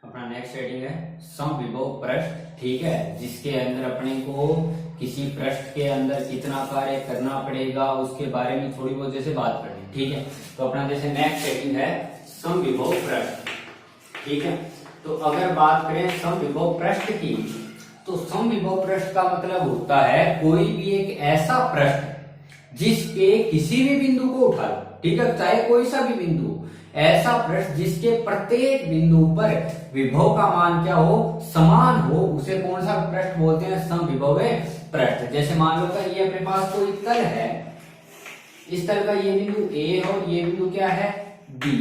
अपना next heading है समविभव पृष्ठ। ठीक है, जिसके अंदर अपने को किसी पृष्ठ के अंदर कितना कार्य करना पड़ेगा उसके बारे में थोड़ी बहुत जैसे बात करनी। ठीक है, तो अपना जैसे नेक्स्ट हेडिंग है समविभव पृष्ठ। ठीक है, तो अगर बात करें समविभव पृष्ठ की, तो समविभव पृष्ठ का मतलब होता है कोई भी एक ऐसा पृष्ठ जिसके किसी भी बिंदु को उठा लो। ठीक है, चाहे कोई सा भी बिंदु, ऐसा पृष्ठ जिसके प्रत्येक बिंदु पर विभव का मान क्या हो, समान हो, उसे कौन सा पृष्ठ बोलते हैं, समविभव पृष्ठ। जैसे मान लो कि ये अपने पास कोई तल है, इस तल का ये बिंदु A है और ये बिंदु क्या है B,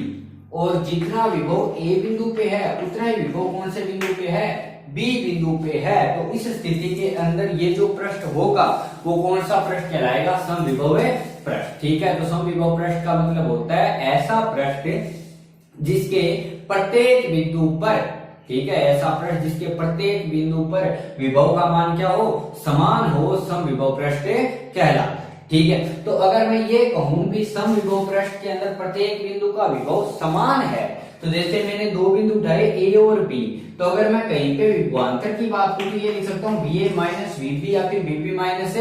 और जितना विभव A बिंदु पे है उतना ही विभव कौन से बिंदु पे है, B बिंदु पे है। तो इस स्थिति के अंदर ये जो पृष्ठ होगा वो कौन सा पृष्ठ कहलाएगा, समविभव पृष्ठ। ठीक है, तो समविभव पृष्ठ का मतलब होता है ऐसा पृष्ठ जिसके प्रत्येक बिंदु पर, ठीक है, ऐसा पृष्ठ जिसके प्रत्येक बिंदु पर विभव का मान क्या हो, समान हो, समविभव पृष्ठ कहलाता है। ठीक है, तो अगर मैं ये कहूं भी समविभव पृष्ठ के अंदर प्रत्येक बिंदु का विभव समान है, तो जैसे मैंने दो बिंदु उठाए A और B, तो अगर मैं कहीं पे विभवांतर की बात करूं तो ये लिख सकता हूं VA माइनस VB या फिर VB माइनस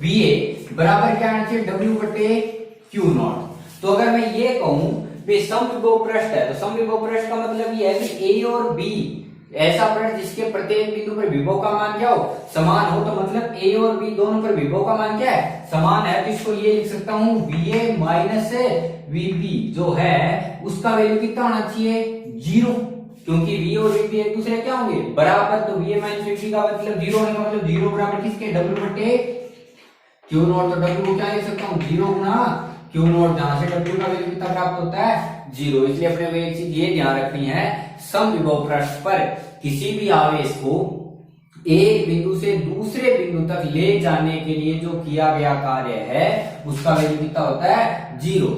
VA बराबर क्या आना चाहिए, W बटे Q नॉट। तो अगर मैं ये कहूं भी समविभव पृष्ठ है, तो समविभव पृष्ठ का मतलब ये है कि A और B ऐसा पृष्ठ जिसके प्रत्येक बिंदु पर विभव का मान क्या हो, समान हो, तो मतलब A और B दोनों पर विभव का मान क्या है, समान है। तो इसको ये लिख सकता हूं VA माइनस VB जो है उसका वैल्यू कितना होना चाहिए, 0, क्योंकि V और VB एक दूसरे क्या होंगे, बराबर। तो VA माइनस VB का मतलब 0 होने का मतलब 0 बराबर किसके, W बटे Q नॉट। तो W को क्या लिख सकता हूँ, 0 गुना Q नॉट, जहां से W का वैल्यू कितना प्राप्त होता है, 0। इसलिए अपने को एक चीज ये ध्यान रखनी है, समविभव पृष्ठ पर किसी भी आवेश को एक बिंदु से दूसरे बिंदु तक ले जाने के लिए जो किया गया कार्य है उसका वैल्यू कितना होता है, 0।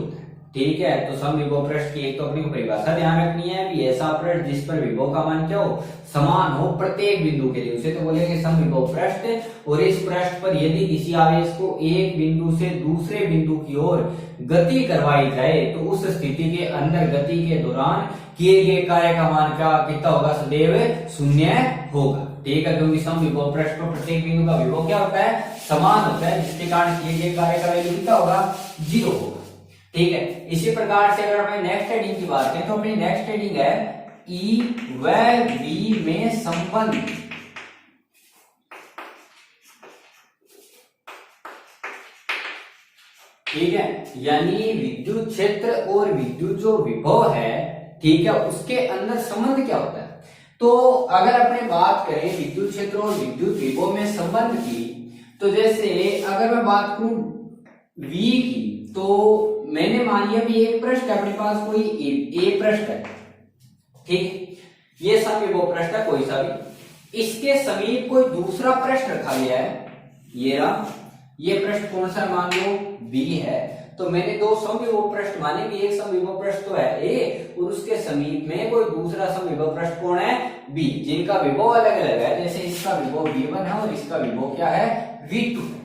ठीक है, तो समविभव पृष्ठ की एक तो अपनी परिभाषा ध्यान रखनी है कि ऐसा पृष्ठ जिस पर विभव का मान क्या हो, समान हो प्रत्येक बिंदु के लिए, उसे तो बोलेंगे समविभव पृष्ठ। और इस पृष्ठ पर यदि किसी आवेश को एक बिंदु से दूसरे बिंदु की ओर गति करवाई जाए तो उस स्थिति के अंदर गति के दौरान किए गए कार्य का मान क्या कितना होगा, सदैव 0 होगा। ठीक है, क्योंकि समविभव पृष्ठ पर प्रत्येक बिंदु का विभव क्या होता है, समान होता है, जिसके कारण किए गए कार्य का वैल्यू कितना होगा, 0 होगा। ठीक है, इसी प्रकार से अगर अपने नेक्स्ट हेडिंग की बात करें तो अपनी नेक्स्ट हेडिंग है E व B में संबंध। ठीक है, यानी विद्युत क्षेत्र और विद्युत जो विभव है, ठीक है, उसके अंदर संबंध क्या होता है। तो अगर अपने बात करें विद्युत क्षेत्र और विद्युत विभव में संबंध की, तो जैसे अगर मैं बात करूं V की, तो मैंने मान लिया भी एक पृष्ठ है अपने पास, कोई A पृष्ठ है, ठीक, ये समविभव पृष्ठ है कोई सा भी, इसके समीप कोई दूसरा पृष्ठ रखा गया है, ये पृष्ठ कौन सा मान लो B है, तो मैंने दो समविभव पृष्ठ माने भी, एक समविभव पृष्ठ तो है A और उसके समीप में कोई दूसरा समविभव पृष्ठ कौन है, B, जिनका विभव अलग अलग है। जैसे इसका विभव V1 है और इसका विभव क्या है, V2 है।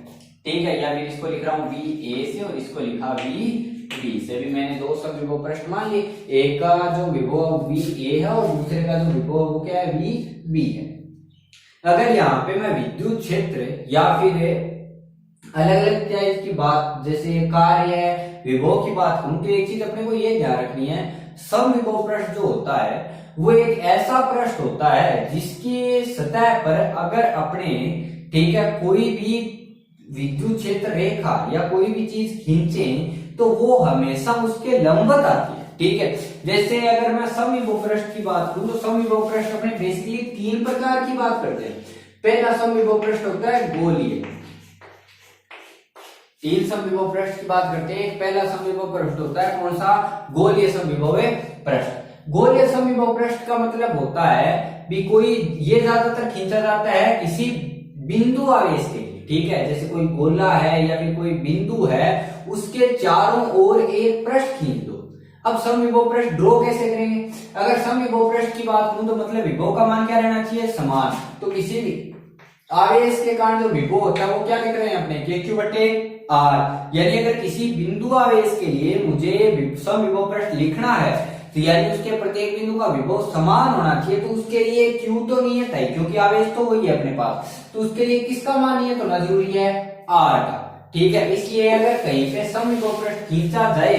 ठीक है, या फिर इसको लिख रहा हूं VA से और इसको लिखा VB से, भी मैंने दो समविभव पृष्ठ मान लिए, एक का जो विभव VA है और दूसरे का जो विभव वो क्या है, VB है। अगर यहाँ पे मैं विद्युत क्षेत्र या फिर अलग अलग टाइप की बात जैसे कार्य विभव की बात करूं, तो एक चीज अपने को ये ध्यान रखनी है, समविभव पृष्ठ जो होता है वो एक ऐसा पृष्ठ होता है जिसकी सतह पर अगर अपने, ठीक है, कोई भी विद्युत क्षेत्र रेखा या कोई भी चीज खींचे तो वो हमेशा उसके लंबवत आती है। ठीक है, जैसे अगर मैं समविभव पृष्ठ की बात करूं तो समविभव पृष्ठ अपने बेसिकली 3 प्रकार की बात करते हैं। पहला समविभव पृष्ठ होता है गोलीय, 3 समविभव पृष्ठ की बात करते हैं। पहला समविभव पृष्ठ होता है कौन सा, गोलीय समविभव पृष्ठ। गोलीय समविभव पृष्ठ का मतलब होता है भी कोई, ये ज्यादातर खींचा जाता है किसी बिंदु आवेश के लिए। ठीक है, जैसे कोई गोला है या फिर कोई बिंदु है, उसके चारों ओर एक पृष्ठ खींच दो। अब समविभव पृष्ठ ड्रॉ कैसे करेंगे, अगर समविभव पृष्ठ की बात करूं तो मतलब विभव का मान क्या रहना चाहिए, समान। तो किसी भी आवेश के कारण जो विभव होता है वो क्या लिख रहे हैं अपने, KQ बटे R। यानी अगर किसी बिंदु आवेश के लिए मुझे समविभव पृष्ठ लिखना है तो यानी उसके प्रत्येक बिंदु का विभव समान होना चाहिए। तो उसके लिए Q तो नियत है, क्योंकि आवेश तो वही है अपने पास, तो उसके लिए किसका मान नियत होना जरूरी है, R का। ठीक है, इसलिए अगर कहीं पे समविभव पृष्ठ खींचा जाए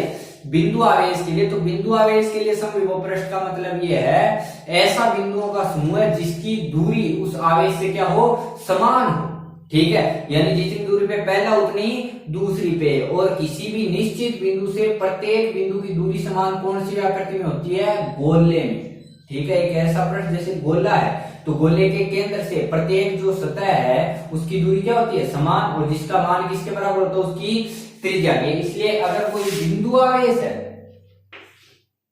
बिंदु आवेश के लिए, तो बिंदु आवेश के लिए समविभव पृष्ठ का मतलब ये है ऐसा बिंदुओं का समूह है जिसकी दूरी उस आवेश से क्या हो, समान हो। ठीक है, यानी जितनी दूरी पे पहला उतनी दूसरी पे, और किसी भी निश्चित बिंदु से प्रत्येक बिंदु की दूरी समान कौन सी आकृति में होती है, गोले में। ठीक है, एक ऐसा पृष्ठ जैसे गोला है, तो गोले के केंद्र से प्रत्येक जो सतह है उसकी दूरी क्या होती है, समान, और जिसका मान किसके बराबर होता है, उसकी त्रिज्या के। इसलिए अगर कोई बिंदु आवेश है,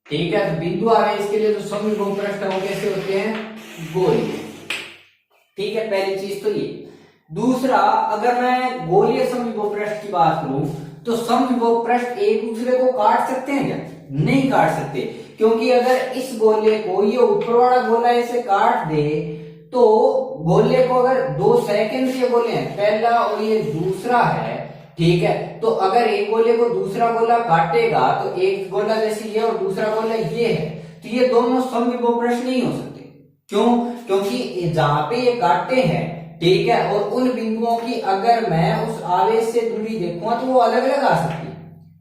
ठीक है, तो बिंदु आवेश के लिए जो समविभव पृष्ठ है वो कैसे होते हैं, गोलीय। ठीक है, पहली चीज तो ये। दूसरा, अगर मैं गोलीय समविभव पृष्ठ की बात करूं, तो समविभव पृष्ठ एक दूसरे को काट सकते हैं क्या, नहीं काट सकते, क्योंकि अगर इस गोले को ये ऊपर वाला गोला ऐसे काट दे, तो गोले को अगर दो सेकेंडरी गोले हैं, पहला और ये दूसरा है, ठीक है, तो अगर एक गोले को दूसरा गोला काटेगा, तो एक गोला जैसे ये और दूसरा गोला ये है, तो ये दोनों समविभव पृष्ठ नहीं हो सकते। क्यों, क्योंकि जहां पे ये काटते हैं, ठीक है, और उन बिंदुओं की अगर मैं उस आवेश से दूरी देखूंगा तो वो अलग अलग आ सकती है।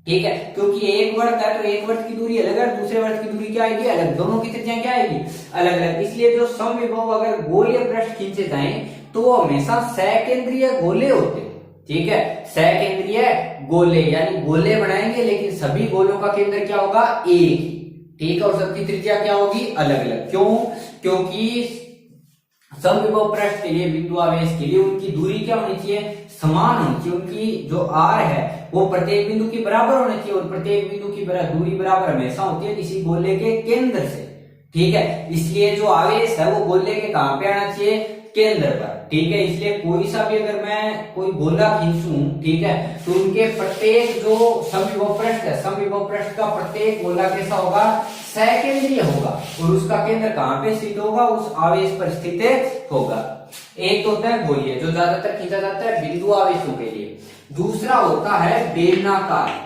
ठीक है, क्योंकि एक वर्त है तो एक वर्त की दूरी अलग है, दूसरे वर्त की दूरी क्या आएगी, अलग, दोनों की त्रिज्या क्या आएगी, अलग अलग। इसलिए जो समविभव अगर गोलीय पृष्ठ खींचे जाएं तो वो हमेशा सकेंद्रीय गोले होते हैं। ठीक है, सकेंद्रीय गोले, यानी गोले बनाएंगे लेकिन सभी गोलों का केंद्र क्या होगा, एक। ठीक है, और सबकी त्रिज्या क्या होगी, अलग अलग। क्यों, क्योंकि समविभव पृष्ठ के लिए, बिंदु आवेश के लिए उनकी दूरी क्या होनी चाहिए, समान होनी चाहिए। उनकी जो R है वो प्रत्येक बिंदु की बराबर होनी चाहिए, और प्रत्येक बिंदु की दूरी बराबर हमेशा होती है किसी गोले के केंद्र से। ठीक है, इसलिए जो आवेश है वो गोले के कहां पे आना चाहिए, केंद्र पर। ठीक है, इसलिए कोई सा भी अगर मैं कोई गोला खींचूं, ठीक है, तो उनके प्रत्येक जो समविभव पृष्ठ है, समविभव पृष्ठ का प्रत्येक गोला कैसा होगा, सकेंद्रीय होगा, और उसका केंद्र कहां पे स्थित होगा, उस आवेश पर स्थित होगा। एक तो होता है गोलीय, जो ज्यादातर खींचा जाता है बिंदु आवेशों के लिए। दूसरा होता है बेलनाकार,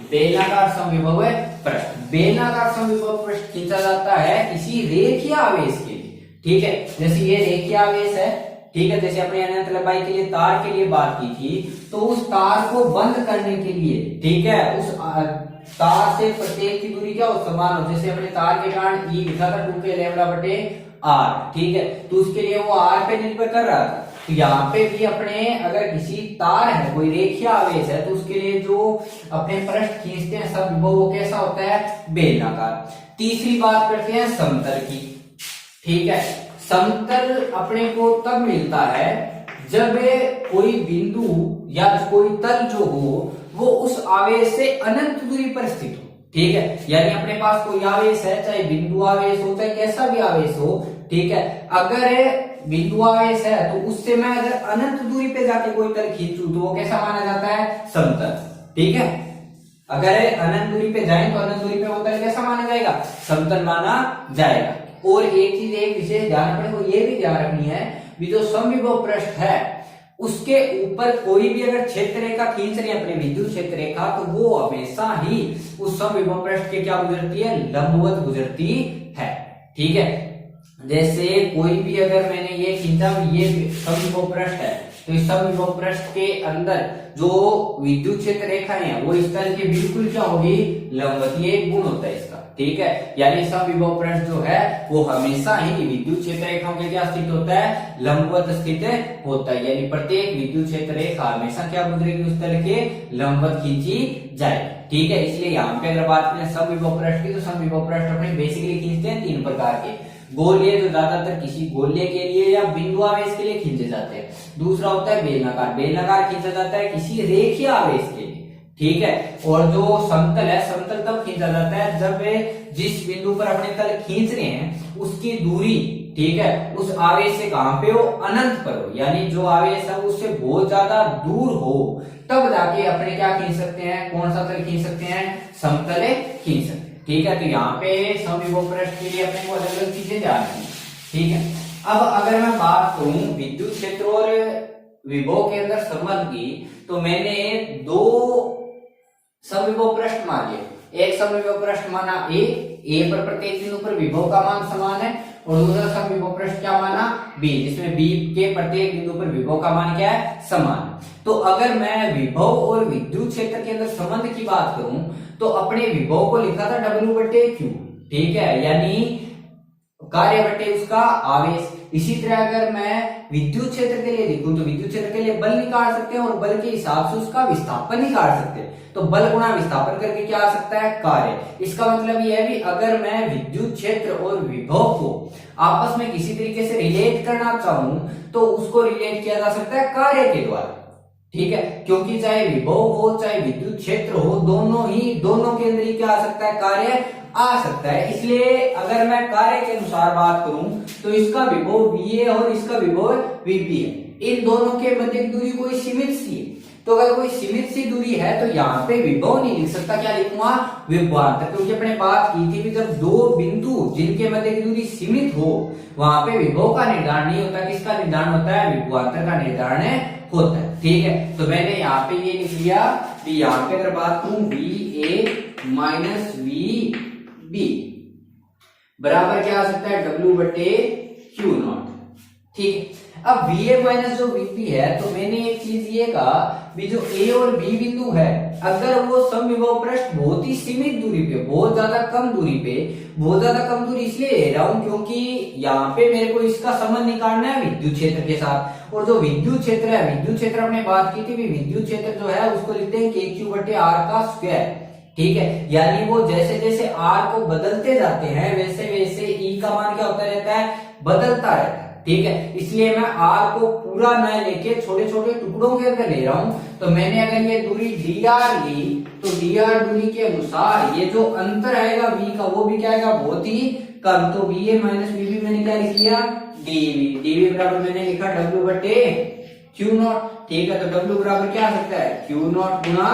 बेलनाकार समविभव पृष्ठ। बेलनाकार समविभव पृष्ठ खींचा जाता है किसी रेखीय आवेश के लिए। ठीक है, जैसे ये रेखीय आवेश है, ठीक है, जैसे अपने अनंत लंबाई के लिए तार के लिए बात की थी, तो उस तार को बंद करने के लिए, ठीक है, उस तार से प्रत्येक की दूरी क्या हो, समान हो। जैसे अपने तार के कारण ई लिखा था 2k लैम्डा बटे r, ठीक है, तो उसके लिए वो r पे निर्भर कर रहा था। तो यहाँ पे भी अपने अगर किसी तार है, कोई रेखीय आवेश है, तो उसके लिए जो अपने पृष्ठ खींचते हैं समविभव, वो कैसा होता है, बेलनाकार। तीसरी बात करते हैं समतल की। ठीक है, समतल अपने को तब मिलता है जब कोई बिंदु या कोई तल जो हो वो उस आवेश से अनंत दूरी पर स्थित हो। ठीक है, यानी अपने पास कोई आवेश है, चाहे बिंदु आवेश हो चाहे कैसा भी आवेश हो, ठीक है, अगर बिंदु आवेश है तो उससे मैं अगर अनंत दूरी पे जाके कोई तल खींचूं तो वो कैसा माना जाता है, समतल। ठीक है, अगर अनंत दूरी पे जाए तो अनंत दूरी पे वो तल कैसा माना जाएगा, समतल माना जाएगा। और एक चीज, एक विशेष ध्यान रखने को ये भी ध्यान रखनी है, भी जो समविभव पृष्ठ है उसके ऊपर कोई भी अगर क्षेत्र रेखा खींच रहे हैं अपने विद्युत क्षेत्र रेखा, तो वो हमेशा ही उस समविभव पृष्ठ के क्या गुजरती है, लंबवत गुजरती है। ठीक है, जैसे कोई भी अगर मैंने ये खींचा, ये समविभव पृष्ठ है, तो इस समविभव पृष्ठ के अंदर जो विद्युत क्षेत्र रेखाएं हैं वो इस तरह के बिल्कुल क्या होगी, लंबवत। ये एक गुण होता है इसका। ठीक है, यानी समविभव पृष्ठ जो है वो हमेशा ही विद्युत क्षेत्र रेखाओं के क्या स्थित होता है, लंबवत स्थित होता है। यानी प्रत्येक विद्युत क्षेत्र रेखा हमेशा क्या गुजरेगी, उस तरह के लंबवत खींची जाए। ठीक है, इसलिए यहाँ पे अगर बात करें समविभव पृष्ठ की, तो समविभव पृष्ठ अपने बेसिकली खींचते हैं तीन प्रकार के। गोलीय, जो ज्यादातर किसी गोले के लिए या बिंदु आवेश के लिए खींचे जाते हैं। दूसरा होता है बेलनाकार, बेलनाकार खींचा जाता है किसी रेखीय आवेश के लिए। ठीक है, और जो समतल है, समतल तब खींचा जाता है जब जिस बिंदु पर अपने तल खींच रहे हैं उसकी दूरी, ठीक है, उस आवेश से कहां पे हो, अनंत पर हो, यानी जो आवेश है उससे बहुत ज्यादा दूर हो, तब जाके अपने क्या खींच सकते हैं, कौन सा तल खींच सकते हैं, समतल खींच सकते हैं। ठीक है, तो यहाँ पे समविभव पृष्ठ के लिए अपने को अलग अलग चीजें ध्यान रखनी। ठीक है, अब अगर मैं बात करूं विद्युत क्षेत्र और विभव के अंदर संबंध की, तो मैंने दो समविभव पृष्ठ मान लिया, एक समविभव पृष्ठ माना ए पर प्रत्येक बिंदु पर विभव का मान समान है, और दूसरा समविभव पृष्ठ क्या माना बी, जिसमें बी के प्रत्येक बिंदु पर विभव का मान क्या है समान। तो अगर मैं विभव और विद्युत क्षेत्र के अंदर संबंध की बात करूं तो अपने विभव को लिखा था W/Q, ठीक है, यानी कार्य बटे उसका आवेश। इसी तरह अगर मैं विद्युत क्षेत्र के लिए लिखूं तो विद्युत क्षेत्र के लिए बल निकाल सकते हैं और बल के हिसाब से उसका विस्थापन निकाल सकते हैं। तो बल गुणा विस्थापन करके क्या आ सकता है कार्य। इसका मतलब यह है कि अगर मैं विद्युत क्षेत्र और विभव को आपस में किसी तरीके से रिलेट करना चाहूं तो उसको रिलेट किया जा सकता है कार्य के द्वारा, ठीक है, क्योंकि चाहे विभव हो चाहे विद्युत क्षेत्र हो, दोनों के अंदर ही क्या आ सकता है कार्य आ सकता है। इसलिए अगर मैं कार्य के अनुसार बात करूं तो इसका विभव V है और इसका विभव VB है। इन दोनों के मध्य की दूरी कोई सीमित सी है, तो अगर कोई सीमित सी दूरी है तो यहाँ पे विभव नहीं लिख सकता, क्या लिखूंगा विभवांतर, क्योंकि अपने बात की थी कि जब दो बिंदु जिनके मध्य की दूरी सीमित हो वहां पे विभव का निर्धारण नहीं होता, किसका निर्धारण होता है विभवांतर का निर्धारण होता है, ठीक है। तो मैंने यहाँ पे ये लिख लिया कि यहाँ पे अगर बात करूं VA माइनस VB बराबर क्या आ सकता है W/Q0, ठीक है। अब VA माइनस जो VB है तो मैंने एक चीज ये कहा भी जो A और B बिंदु है अगर वो समविभव पृष्ठ बहुत ही सीमित दूरी पे, बहुत ज्यादा कम दूरी इसलिए ले रहा हूं क्योंकि यहाँ पे मेरे को इसका संबंध निकालना है विद्युत क्षेत्र के साथ, और जो विद्युत क्षेत्र है, विद्युत क्षेत्र हमने बात की थी विद्युत क्षेत्र जो है उसको लिखते हैं KQ/R का स्क्वायर, ठीक है, यानी वो जैसे जैसे R को बदलते जाते हैं वैसे वैसे E का मान क्या होता रहता है बदलता रहता है, ठीक है। इसलिए मैं R को पूरा न लेके छोटे छोटे टुकड़ों के अंदर ले रहा हूं। तो मैंने अगर ये दूरी dr ली तो dr दूरी के अनुसार ये जो अंतर आएगा V का वो भी क्या आएगा बहुत ही कम। तो VA माइनस VB मैंने क्या लिख लिया dV बराबर मैंने लिखा W/Q0, ठीक है। तो W बराबर क्या आ सकता है Q0 गुणा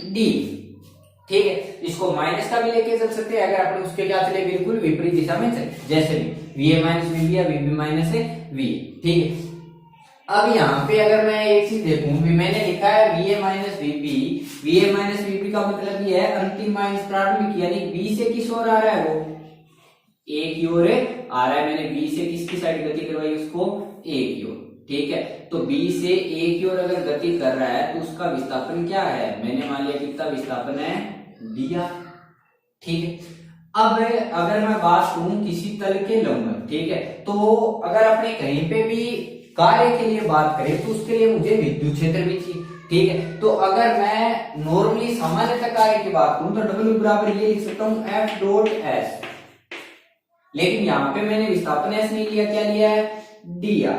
D, ठीक है। इसको माइनस का भी लेके चल सकते हैं अगर आपने उसके क्या चले बिल्कुल विपरीत दिशा में चले, जैसे भी VA माइनस VB या VB माइनस V, ठीक है। अब यहाँ पे अगर मैं एक चीज देखूं भी मैंने लिखा है VA माइनस VB का मतलब ये है अंतिम माइनस प्रारंभिक, यानी B से किस ओर आ रहा है वो A की ओर आ रहा है। मैंने B से किसकी साइड गति करवाई उसको A की ओर, ठीक है। तो B से A की ओर अगर गति कर रहा है तो उसका विस्थापन क्या है, मैंने मान लिया कितना विस्थापन है dr, ठीक है। अब अगर मैं बात करूं किसी तल के लंबवत, ठीक है, तो अगर अपने कहीं पे भी कार्य के लिए बात करें तो उसके लिए मुझे विद्युत क्षेत्र भी चाहिए, ठीक है। तो अगर मैं नॉर्मली सामान्यतः कार्य की बात करूं तो W बराबर ये लिख सकता हूं F.S, लेकिन यहाँ पे मैंने विस्थापन S नहीं लिया, क्या लिया है dr,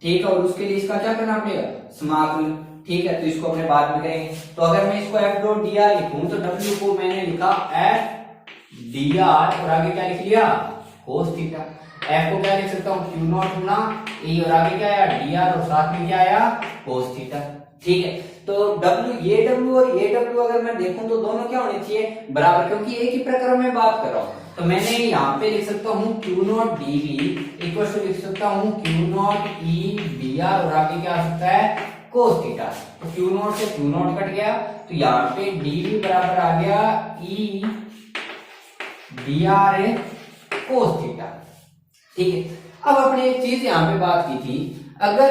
ठीक है। और उसके लिए इसका क्या करना पड़ेगा समाकलन, ठीक है। तो इसको अपने बाद में करेंगे। तो अगर मैं इसको F.dr लिखूं तो W को मैंने लिखा F.dr और आगे क्या लिख लिया cos थीटा। F को क्या लिख सकता हूँ Q0 गुना E और आगे क्या आया dr और साथ में क्या आया cos थीटा, ठीक है। तो ये W और ये W अगर मैं देखूं तो दोनों क्या होने चाहिए बराबर, क्योंकि एक ही प्रकार में बात कर रहा हूं। तो मैंने यहाँ पे लिख सकता हूँ Q0 dV इक्वल टू लिख सकता हूँ Q0 E dr और आगे क्या आ सकता है cos थीटा। तो Q0 से Q0 कट गया तो यहाँ पे dV बराबर आ गया E dr cos थीटा, ठीक है। अब अपने एक चीज यहाँ पे बात की थी, अगर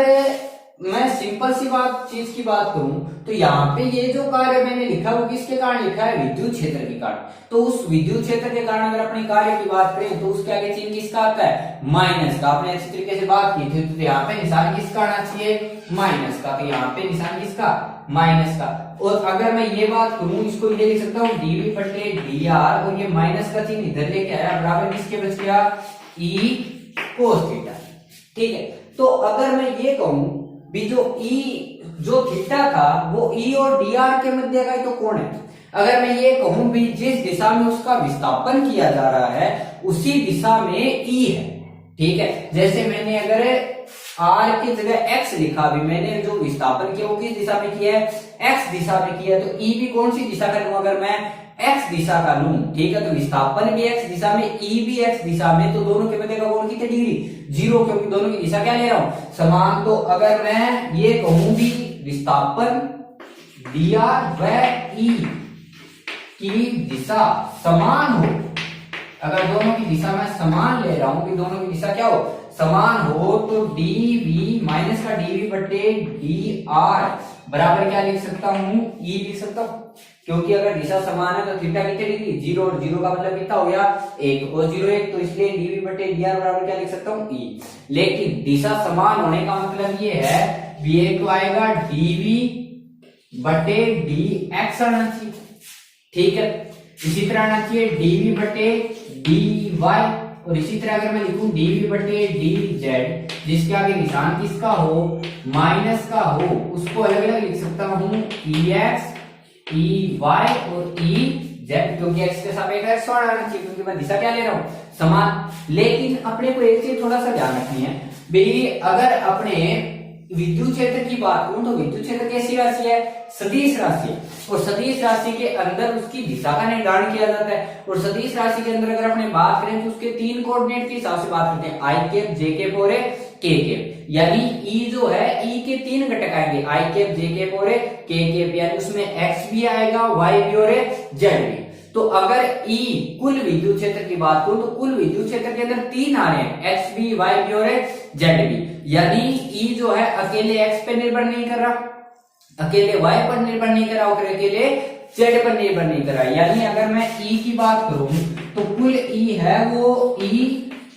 मैं सिंपल सी चीज की बात करूं तो यहाँ पे ये जो कार्य मैंने लिखा वो किसके कारण लिखा है विद्युत क्षेत्र के कारण। तो उस विद्युत क्षेत्र के कारण अगर अपने कार्य की बात करें तो उसके आगे चिन्ह किसका आता है माइनस का। आपने अच्छी तरीके से बात की थी तो यहाँ पे निशान किसका आना चाहिए माइनस का, तो यहाँ पे निशान किसका माइनस का। और अगर मैं ये बात करूं इसको ये लिख सकता हूँ dV/dr और ये माइनस का चिन्ह इधर लेके आया बराबर किसके बच गया E cos थीटा, ठीक है। तो अगर मैं ये कहूं भी जो E जो थीटा था वो E और dr के मध्य का तो कोण है। अगर मैं ये कहूं भी जिस दिशा में उसका विस्थापन किया जा रहा है उसी दिशा में E है, ठीक है। जैसे मैंने अगर R की जगह X लिखा, भी मैंने जो विस्थापन किया वो किस दिशा में किया है X दिशा में किया, तो E भी कौन सी दिशा का लूं अगर मैं X दिशा का लूं, ठीक है। तो विस्थापन भी X दिशा में E भी X दिशा में, तो दोनों के मध्य का कोण कितने डिग्री 0, क्योंकि दोनों की दिशा क्या ले रहा हूं समान। तो अगर मैं ये कहूं भी विस्थापन dr व E की दिशा समान हो, अगर दोनों की दिशा मैं समान ले रहा हूं कि दोनों की दिशा क्या हो, समान हो, तो dv माइनस का dv बटे dr बराबर क्या लिख सकता हूं, e लिख सकता हूं, क्योंकि अगर दिशा समान है तो थीटा कितने डिग्री, 0, और 0 का मतलब कितना हो गया 1, और 0 1, तो इसलिए dv बटे dr बराबर क्या लिख सकता हूं, e। लेकिन दिशा समान होने का मतलब ये है भी एक तो आएगा dv बटे dx आना चाहिए, ठीक है। इसी तरह आना चाहिए dv बटे dy, और इसी तरह अगर मैं लिखूं dv बटे dz, जिसके आगे निशान किसका हो, माइनस का हो, उसको अलग अलग लिख सकता हूं ex, ey और ez, क्योंकि x के सापेक्ष x आना चाहिए, क्योंकि मैं दिशा क्या ले रहा हूं, समान। लेकिन अपने को एक चीज थोड़ा सा ध्यान रखनी है भाई, अगर अपने विद्युत क्षेत्र की बात करूं तो विद्युत क्षेत्र कैसी राशि है, सदिश राशि है, और सदिश राशि के अंदर उसकी दिशा का निर्धारण किया जाता है, और सदिश राशि के अंदर अगर अपने बात करें तो उसके 3 कोऑर्डिनेट के हिसाब से बात करते हैं, आई कैप, जे कैप और के कैप, यानी ई जो है ई के 3 घटक आएंगे, आई कैप, जे कैप और के कैप, यानी उसमें एक्स भी आएगा, वाई भी और जेड भी। तो अगर ई कुल विद्युत क्षेत्र की बात करूं तो कुल विद्युत क्षेत्र के अंदर 3 आ रहे हैं, एक्स भी, वाई भी और जेड भी, यानी ई जो है अकेले एक्स पे निर्भर नहीं कर रहा, अकेले वाई पर निर्भर नहीं कर रहा, और अकेले जेड पर निर्भर नहीं कर रहा। यानी अगर मैं ई की बात करूं तो कुल ई है वो ई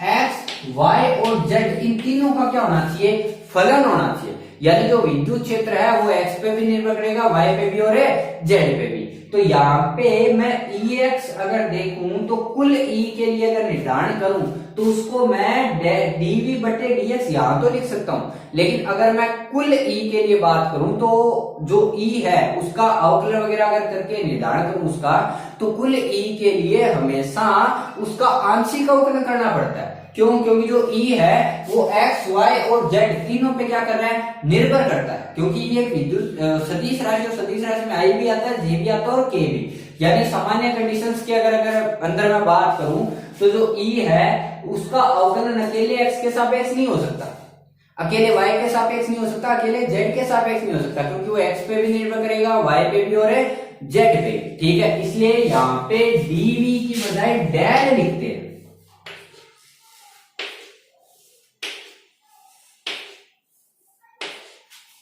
एक्स, वाई और जेड, इन तीनों का क्या होना चाहिए, फलन होना चाहिए, यानी जो विद्युत क्षेत्र है वो एक्स पे भी निर्भर करेगा, वाई पे भी और जेड पे भी। तो यहाँ पे मैं Ex अगर देखूं तो कुल E के लिए अगर निर्धारण करूं तो उसको मैं dv बटे dx यहां तो लिख सकता हूं, लेकिन अगर मैं कुल E के लिए बात करूं तो जो E है उसका अवकलन वगैरह अगर करके निर्धारण करूं उसका, तो कुल E के लिए हमेशा उसका आंशिक अवकलन करना पड़ता है। क्यों, क्योंकि जो E है वो x, y और z तीनों पे क्या कर रहा है, निर्भर करता है, क्योंकि ये एक विद्युत सदिश राशि, और सदिश राशि में i भी आता है, j भी आता है और k भी, यानी सामान्य कंडीशंस की अगर अंदर मैं बात करूं तो जो E है उसका अवकलन अकेले x के सापेक्ष नहीं हो सकता, अकेले y के सापेक्ष नहीं हो सकता, अकेले z के सापेक्ष नहीं हो सकता, क्योंकि वो x पे भी निर्भर करेगा, y पे भी और z पे, ठीक है। इसलिए यहाँ पे dv की बजाय डेल लिखते हैं।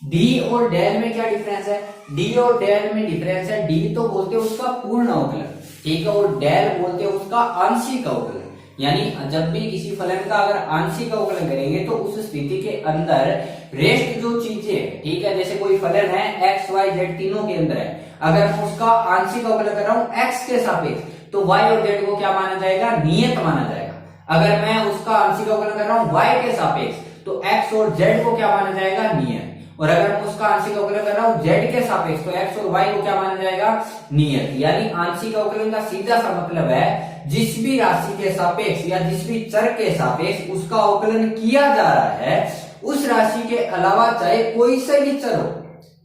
डी और डेल में क्या डिफरेंस है, डी और डेल में डिफरेंस है, डी तो बोलते हैं उसका पूर्ण अवकलन, ठीक है, और डेल बोलते हैं उसका आंशिक अवकलन, यानी जब भी किसी फलन का अगर आंशिक अवकलन करेंगे तो उस स्थिति के अंदर रेस्ट जो चीजें है, ठीक है, जैसे कोई फलन है एक्स, वाई, जेड तीनों के अंदर है, अगर मैं उसका आंशिक अवकलन कर रहा हूं एक्स के सापेक्ष तो वाई और जेड को क्या माना जाएगा, नियत माना जाएगा। अगर मैं उसका आंशिक अवकलन कर रहा हूं वाई के सापेक्ष तो एक्स और जेड को क्या माना जाएगा, नियत। और अगर मैं उसका आंशिक अवकलन कर रहा हूं जेड के सापेक्ष तो एक्स और वाई को क्या माना जाएगा, नियत। यानी आंशिक अवकलन का सीधा सा मतलब है जिस भी राशि के सापेक्ष या जिस भी चर के सापेक्ष उसका अवकलन किया जा रहा है उस राशि के अलावा चाहे कोई से भी चर हो,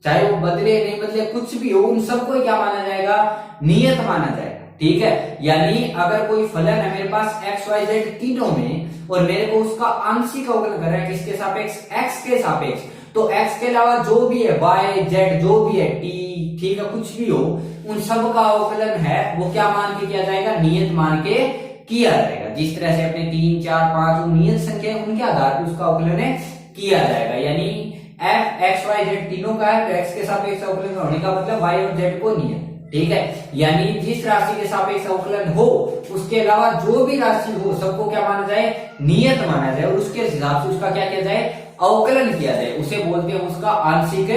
चाहे वो बदले नहीं बदले कुछ भी हो, उन सबको क्या माना जाएगा, नियत माना जाएगा, ठीक है। यानी अगर कोई फलन है मेरे पास एक्स, वाई, जेड तीनों में और मेरे को उसका आंशिक अवकलन कर रहा है किसके सापेक्ष, एक्स के सापेक्ष, तो x के अलावा जो भी है y, z जो भी है t, ठीक है, कुछ भी हो, उन सब का अवकलन है वो क्या मान के किया जाएगा, नियत मान के किया जाएगा। जिस तरह से अपने 3, 4, 5 जो नियत संख्या है उनके आधार पर उसका अवकलन किया जाएगा। यानी f, x, y, z तीनों का है तो x के सापेक्ष अवकलन होने का मतलब y और z को नियत, ठीक है। यानी जिस राशि के सापेक्ष अवकलन हो उसके अलावा जो भी राशि हो सबको क्या माना जाए, नियत माना जाए, और उसके हिसाब से उसका क्या किया जाए, अवकलन किया जाए, उसे बोलते हैं उसका आंशिक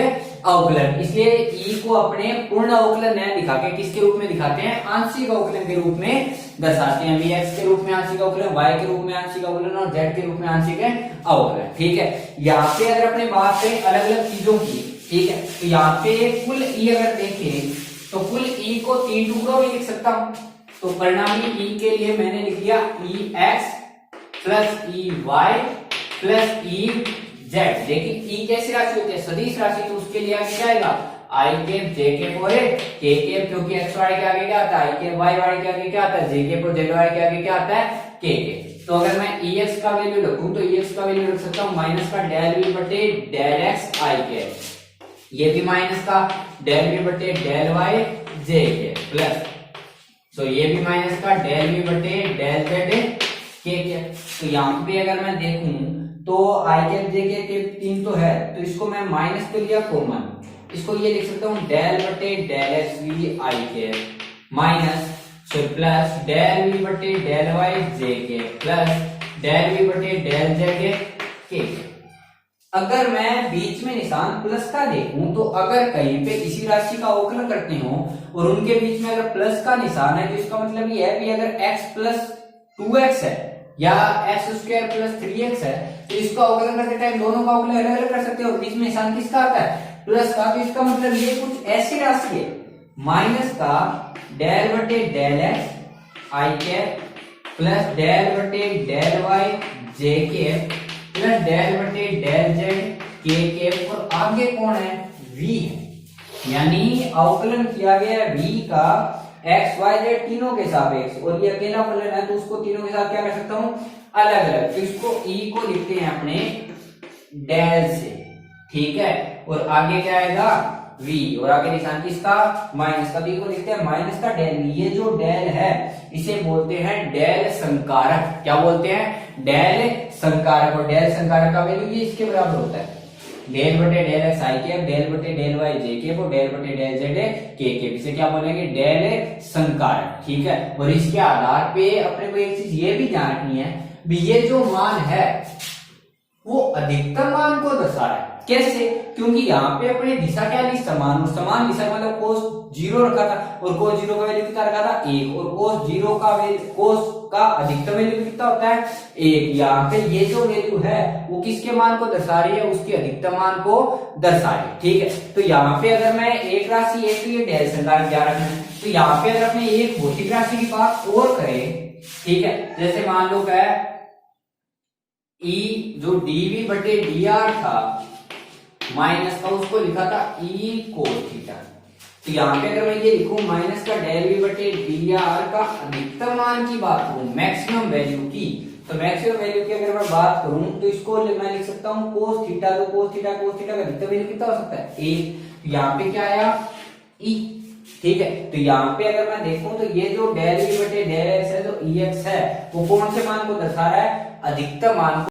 अवकलन। इसलिए ई को अपने पूर्ण अवकलन न दिखा के किसके रूप में दिखाते हैं, आंशिक अवकलन के रूप में दर्शाते हैं। एक्स के रूप में आंशिक अवकलन, वाई के रूप में आंशिक अवकलन और जेड के रूप में आंशिक अवकलन, ठीक है। यहाँ पे अगर अपने बात करें अलग अलग चीजों की, ठीक है, तो यहाँ पे कुल ई अगर देखें तो कुल ई को 3 टुकड़ों में लिख सकता हूं, तो परिणामी ई के लिए मैंने लिख दिया E X plus E Y plus E Z. लेकिन ई कैसी राशि होती है, सदिश राशि, तो उसके लिए आगे क्या आएगा, आई कैप, जे कैप और के कैप, क्योंकि एक्स वाई के आगे क्या आता है, आई कैप, वाई वाई के आगे क्या आता है, जे कैप, और जेड वाई के आगे क्या आता है, के कैप। तो अगर मैं ई एक्स का वैल्यू रखूं तो ई एक्स का वैल्यू रख सकता हूं माइनस का डेल वी बटे डेल एक्स आई कैप, ये भी माइनस का डेल वी बटे del Y J cap, plus तो ये भी माइनस का डेल वी बटे डेल जेड के कैप। तो यहाँ पे अगर मैं देखूं तो आई कैप जे कैप 3 तो है, तो इसको मैं माइनस पे लिया कॉमन, इसको ये लिख सकता हूँ डेल बटे del X V I cap minus plus del V बटे del Y J cap plus del V बटे डेल जेड के। अगर मैं बीच में निशान प्लस का देखूं तो अगर कहीं पे किसी राशि का अवकलन करते हो और उनके बीच में अगर प्लस का निशान है तो इसका मतलब ये है कि अगर x प्लस 2x है या x स्क्वायर प्लस 3x है तो इसका अवकलन करते टाइम दोनों का अवकलन अलग अलग कर सकते हो और बीच में निशान किसका आता है, प्लस का। तो इसका मतलब ये कुछ ऐसी राशि है माइनस का डेल बटे डेल एक्स आई कैप प्लस डेल बटे del Y J cap plus del बटे डेल जेड के कैप और आगे कौन है, v है। यानी अवकलन किया गया v का x y z तीनों के सापेक्ष और ये अकेला फलन है तो उसको तीनों के साथ क्या कर सकता हूं, अलग अलग। तो इसको e को लिखते हैं अपने डेल से, ठीक है, और आगे क्या आएगा v और आगे निशान किसका, माइनस का। v को लिखते हैं माइनस का डेल v। ये जो डेल है इसे बोलते हैं डेल संकारक। क्या बोलते हैं, डेल संकारक। और डेल संकारक का वैल्यू ये इसके बराबर होता है डेल बटे डेल एक्स आई कैप डेल बटे डेल वाई जे कैप और डेल बटे डेल जेड के कैप। इसे क्या बोलेंगे, डेल संकारक, ठीक है। और इसके आधार पे अपने को एक चीज ये भी ध्यान रखनी है, भी ये जो मान है वो अधिकतम मान को दर्शा रहा है। कैसे, क्योंकि यहाँ पे अपने दिशा क्या ली, समान। और समान दिशा मतलब कोस 0 रखा था और कोस 0 का वैल्यू कितना रखा था, 1। और कोस 0 का कोस का अधिकतम वैल्यू कितना होता है, 1। यहाँ पे ये जो वैल्यू है वो किसके मान को दर्शा रही है, उसके अधिकतम मान को दर्शा रही है, ठीक है। तो यहाँ पे अगर मैं एक राशि एक तो ये डेल संकारक ध्यान रखना है। तो यहाँ पे अगर अपने एक भौतिक राशि की बात और करें, ठीक है, जैसे मान लो क्या है E जो dv बटे dr था माइनस का, उसको लिखा था E cos थीटा। तो यहाँ पे अगर मैं ये लिखूं माइनस का डेल v बटे dr का अधिकतम मान की बात करूं, मैक्सिमम वैल्यू की, तो मैक्सिमम वैल्यू की अगर मैं बात करूं तो इसको मैं लिख सकता हूं cos थीटा। तो cos थीटा का अधिकतम वैल्यू कितना हो सकता है, 1। तो यहाँ पे क्या आया, E, ठीक है। तो यहाँ पे अगर मैं देखूं तो ये जो डेल v बटे डेल x है, जो ex है, वो कौन से मान को दर्शा रहा है, अधिकतम मान को।